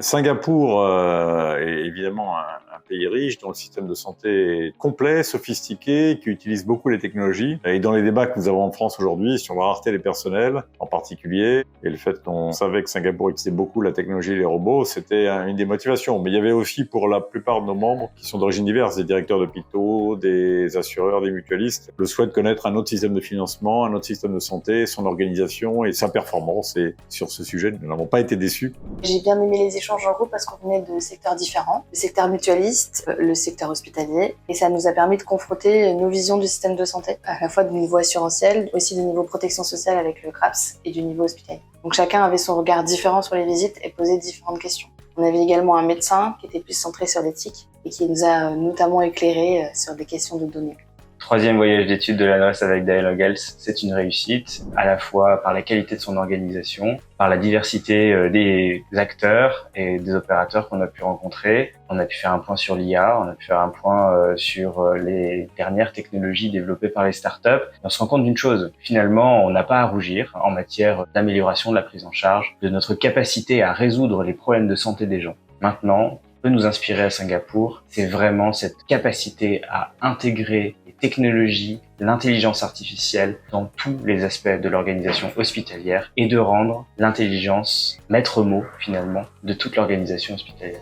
Singapour est évidemment un pays riche dont le système de santé est complet, sophistiqué, qui utilise beaucoup les technologies. Et dans les débats que nous avons en France aujourd'hui sur la rareté des personnels en particulier, et le fait qu'on savait que Singapour utilisait beaucoup la technologie et les robots, c'était une des motivations. Mais il y avait aussi pour la plupart de nos membres, qui sont d'origine diverse, des directeurs d'hôpitaux, des assureurs, des mutualistes, le souhait de connaître un autre système de financement, un autre système de santé, son organisation et sa performance. Et sur ce sujet, nous n'avons pas été déçus. J'ai bien aimé les échanges en groupe parce qu'on venait de secteurs différents, le secteur mutualiste, le secteur hospitalier, et ça nous a permis de confronter nos visions du système de santé, à la fois du niveau assurantiel, aussi du niveau protection sociale avec le CRAPS et du niveau hospitalier. Donc chacun avait son regard différent sur les visites et posait différentes questions. On avait également un médecin qui était plus centré sur l'éthique et qui nous a notamment éclairé sur des questions de données. Troisième voyage d'études de l'adresse avec Dialogue Health, c'est une réussite, à la fois par la qualité de son organisation, par la diversité des acteurs et des opérateurs qu'on a pu rencontrer. On a pu faire un point sur l'IA, on a pu faire un point sur les dernières technologies développées par les startups. Et on se rend compte d'une chose, finalement, on n'a pas à rougir en matière d'amélioration de la prise en charge, de notre capacité à résoudre les problèmes de santé des gens. Maintenant, peut nous inspirer à Singapour, c'est vraiment cette capacité à intégrer les technologies, l'intelligence artificielle dans tous les aspects de l'organisation hospitalière et de rendre l'intelligence maître mot finalement de toute l'organisation hospitalière.